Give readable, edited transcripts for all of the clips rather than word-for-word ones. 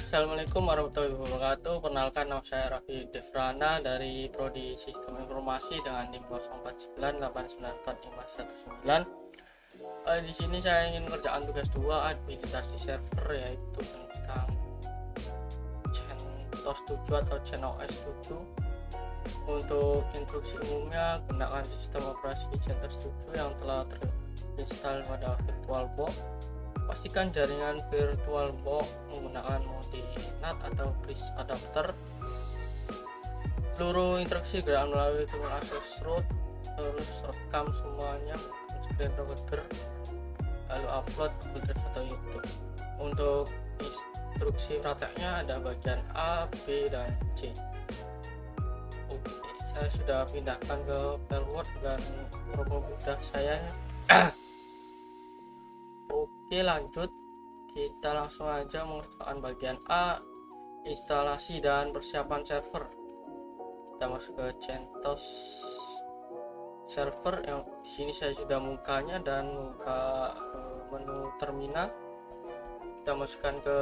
Assalamualaikum warahmatullahi wabarakatuh. Perkenalkan, nama saya Raffi Devrana dari Prodi Sistem Informasi dengan NIM 0898945119. Di sini saya ingin mengerjakan tugas 2 administrasi server, yaitu tentang CentOS 7 atau CentOS 7. Untuk instruksi umumnya, gunakan sistem operasi CentOS 7 yang telah terinstall pada VirtualBox. Pastikan jaringan VirtualBox menggunakan mode NAT atau bridge adapter. Seluruh instruksi gerakan melalui tool access root, terus rekam semuanya screen recorder, lalu upload ke Google Drive atau YouTube. Untuk instruksi prakteknya ada bagian A, B, dan C. Oke, saya sudah pindahkan ke file Word dan mempermudah saya. Oke, lanjut, kita langsung aja mengerjakan bagian A, instalasi dan persiapan server. Kita masuk ke CentOS server, yang di sini saya sudah mukanya dan buka menu terminal. Kita masukkan ke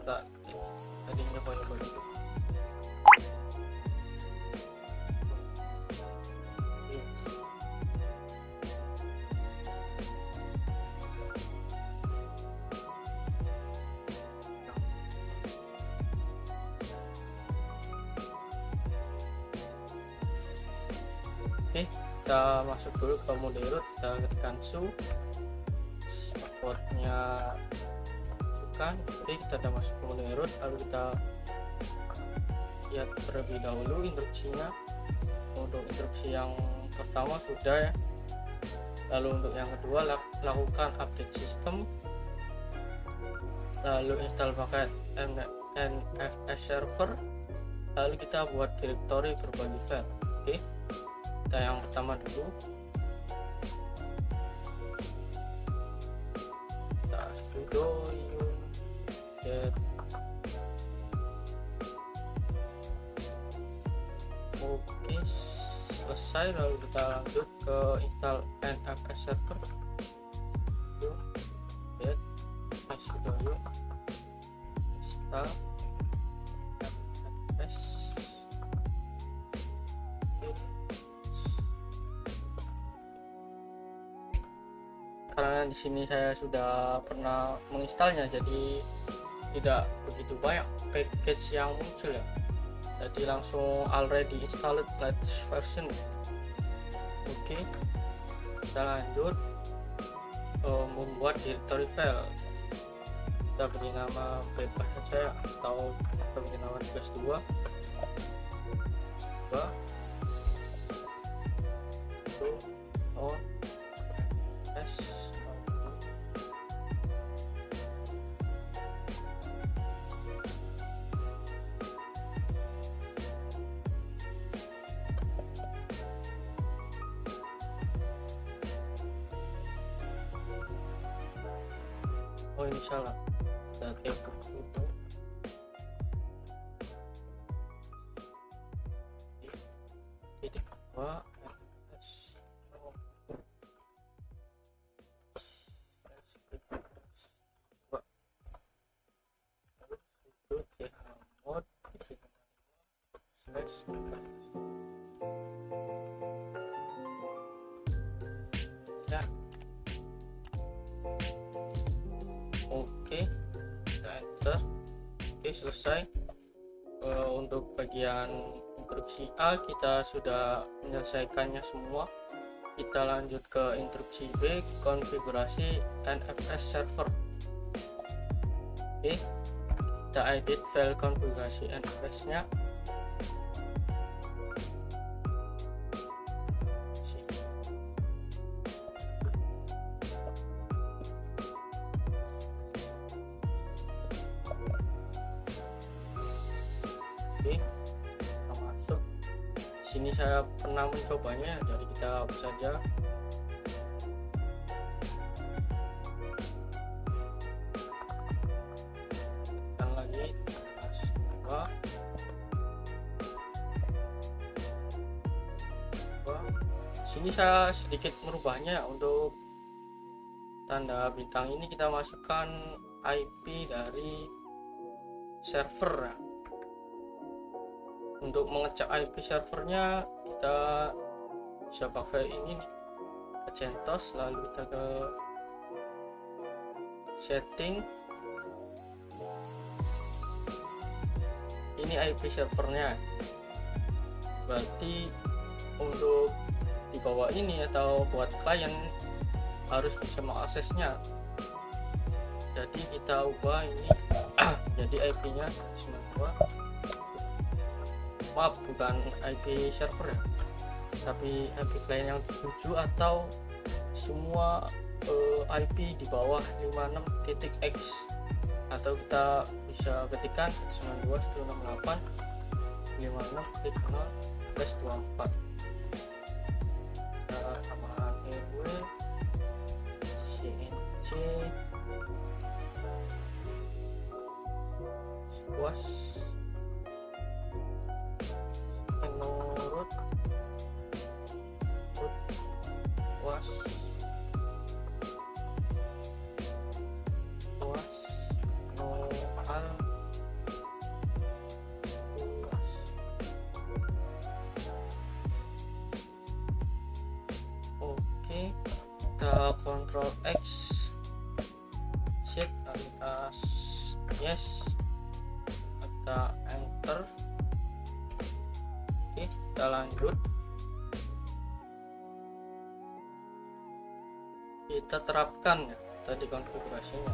tadinya nyoba dulu. Oke, kita masuk dulu ke mode root, kita ketikkan su, portnya masukkan. Oke, kita sudah masuk ke mode root, lalu kita lihat terlebih dahulu instruksinya. Untuk instruksi yang pertama sudah ya, lalu untuk yang kedua lakukan update sistem, lalu install paket NFS server, lalu kita buat directory berbagi file. Oke, kita yang pertama dulu, kita sudo get oke, selesai. Lalu kita lanjut ke install NFS server, get sudo install NFS. Karena di sini saya sudah pernah menginstalnya, jadi tidak begitu banyak package yang muncul ya, jadi langsung already installed latest version. Oke, kita lanjut membuat directory file. Kita beri nama bebas saja atau kita beri nama tugas 2 S. Oh, ini salah, kita tiap itu titik 2 S. Ya, oke, kita enter. Oke, selesai. Untuk bagian instruksi A kita sudah menyelesaikannya semua. Kita lanjut ke instruksi B, konfigurasi NFS server. Oke, kita edit file konfigurasi NFS nya. Oke, kita masuk. Di sini saya pernah mencobanya, jadi kita hapus saja. Tekan lagi, dua. Sini saya sedikit merubahnya. Untuk tanda bintang ini kita masukkan IP dari server ya. Untuk mengecek IP servernya kita bisa pakai ini nih, ke CentOS, lalu kita ke setting, ini IP servernya. Berarti untuk di bawah ini atau buat klien harus bisa mengaksesnya, jadi kita ubah ini jadi IP nya 92, maaf bukan IP server ya, tapi IP klien yang dituju atau semua IP di bawah 56.x, atau kita bisa ketikkan 92.168.56.0/24. Kita tambahan EW CNC squash menurut was noal was. Oke, kita Ctrl X, shift alias yes, kita enter. Oke, kita lanjut. Kita terapkan ya tadi konfigurasinya.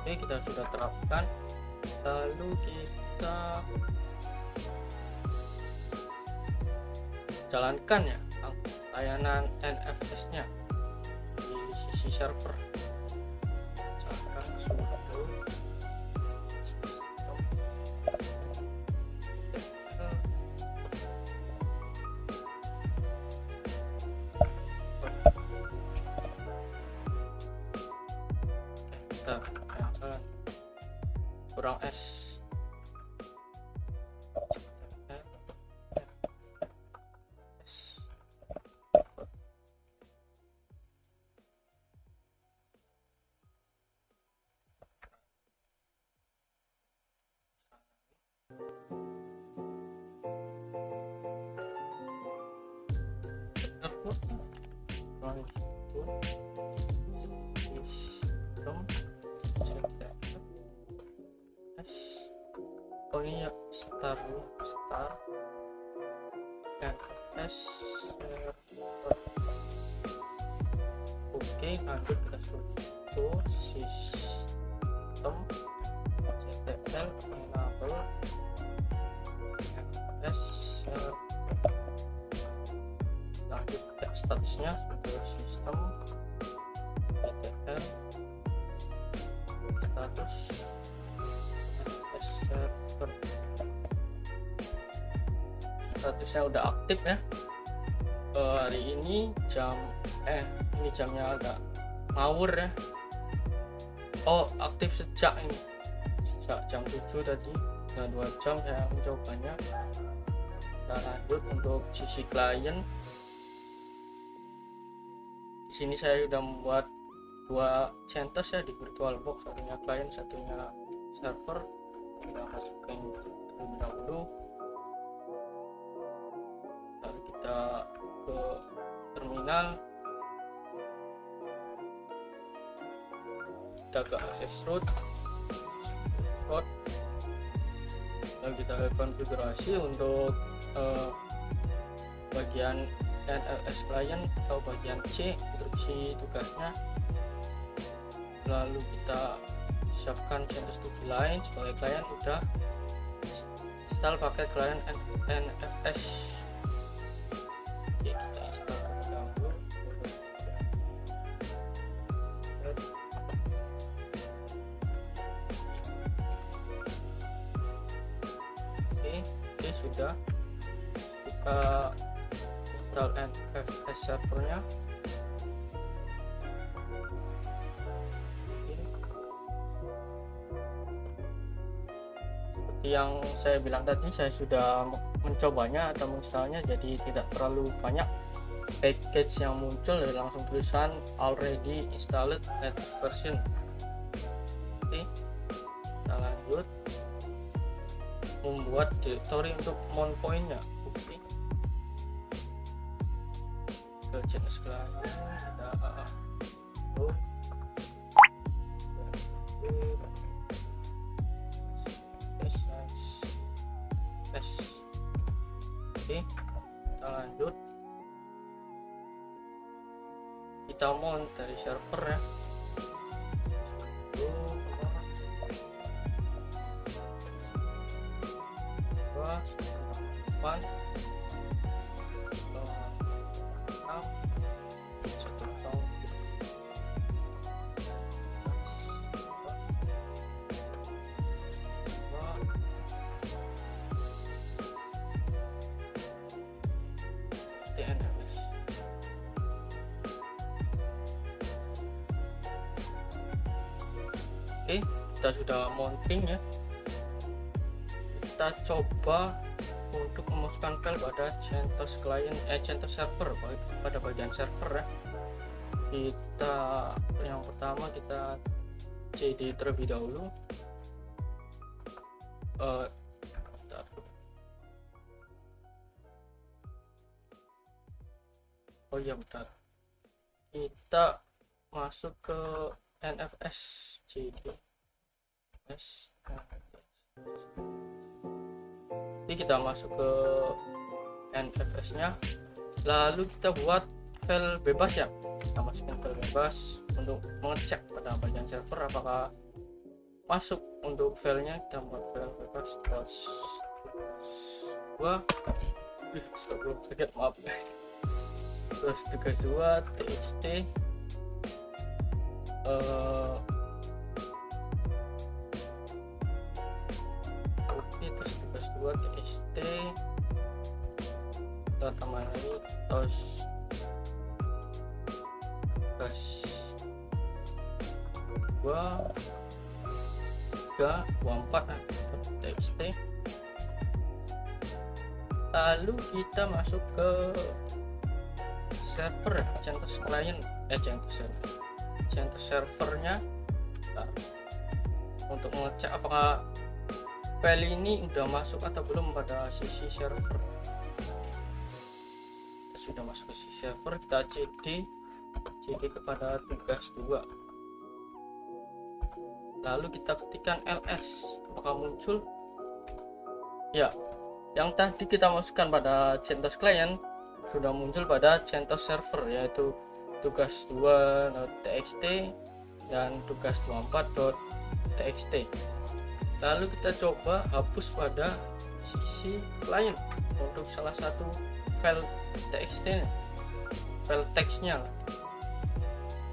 Oke, kita sudah terapkan, lalu kita jalankan ya layanan NFS nya di sisi server. Jalankan sudo jalan kurang S oh ini ya, start NFS server. Oke, lanjut kita sudo sistem ctl enable NFS server. Lanjut ke statusnya sudo sistem ctl status NFS server. Statusnya udah aktif ya. Hari ini ini jamnya agak ngawur ya. Oh, aktif sejak jam 7 tadi, udah 2 jam saya mencobanya. Kita lanjut untuk sisi klien. Di sini saya sudah membuat 2 CentOS ya di VirtualBox, satunya klien, satunya server. Kita masukin terlebih dahulu, lalu kita ke terminal, kita ke akses root, lalu kita ke konfigurasi untuk bagian NFS client atau bagian C, instruksi tugasnya. Lalu kita siapkan CentOS 2 lain sebagai klien, udah install paket klien NFS. Oke, kita install dahulu. Oke, sudah. Kita install NFS servernya. seperti yang saya bilang tadi, saya sudah mencobanya atau menginstalnya, jadi tidak terlalu banyak package yang muncul, dari langsung tulisan already installed latest version. Oke, kita lanjut membuat directory untuk mount point-nya. Oke, ke channel sekalian kita Oke, kita lanjut, kita mount dari server ya. Oke, kita sudah mounting ya. Kita coba untuk memasukkan file pada CentOS client, CentOS server, pada bagian server ya. Kita yang pertama kita cd terlebih dahulu. Oh iya bentar, kita masuk ke NFS cd s. Jadi kita masuk ke NFS nya, lalu kita buat file bebas ya. Kita masukin file bebas untuk mengecek pada bagian server apakah masuk. Untuk filenya kita buat file bebas terus tugas 2 txt terus tugas 2 txt kita tambah lagi terus tugas 24 txt. Lalu kita masuk ke server CentOS client, CentOS servernya. Nah, untuk mengecek apakah file ini udah masuk atau belum pada sisi server. Kita sudah masuk ke sisi server, kita cd kepada tugas 2, lalu kita ketikkan ls, apakah muncul ya. Yang tadi kita masukkan pada CentOS client sudah muncul pada CentOS server, yaitu tugas 2.txt dan tugas 24.txt. Lalu kita coba hapus pada sisi client untuk salah satu file txt, file teksnya.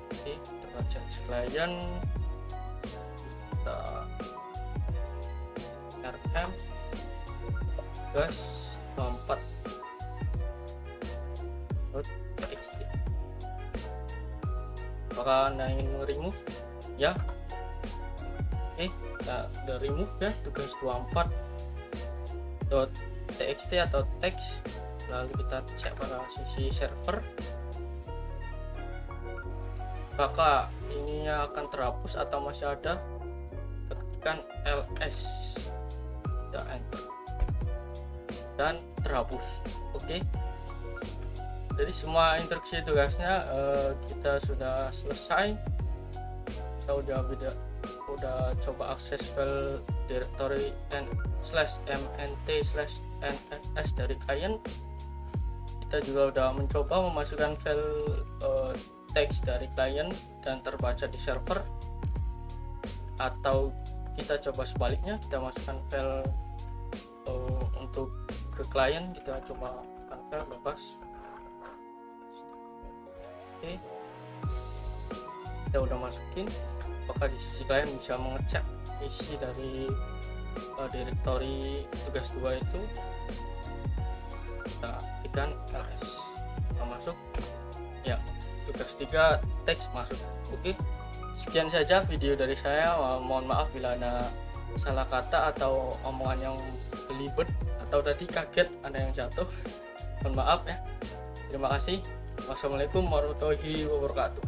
Oke, kita baca client, kita rm tugas 24.txt. Apakah Anda ingin remove ya? Oke, kita udah remove ya tugas 24.txt atau teks. Lalu kita cek pada sisi server apakah ininya akan terhapus atau masih ada. Ketikkan ls, kita enter dan terhapus. Oke, jadi semua instruksi tugasnya kita sudah selesai. Kita udah coba akses file directory /mnt/nfs dari client. Kita juga udah mencoba memasukkan file teks dari client dan terbaca di server, atau kita coba sebaliknya, kita masukkan file untuk ke client, kita coba masukkan file bebas. Oke, kita udah masukin. Apakah di sisi client bisa mengecek isi dari directory tugas 2 itu. Kita ketikkan ls, kita masuk ya, tugas 3 teks masuk. Oke, sekian saja video dari saya. Mohon maaf bila ada salah kata atau omongan yang belibet atau tadi kaget ada yang jatuh, mohon maaf ya. Terima kasih. Wassalamualaikum warahmatullahi wabarakatuh.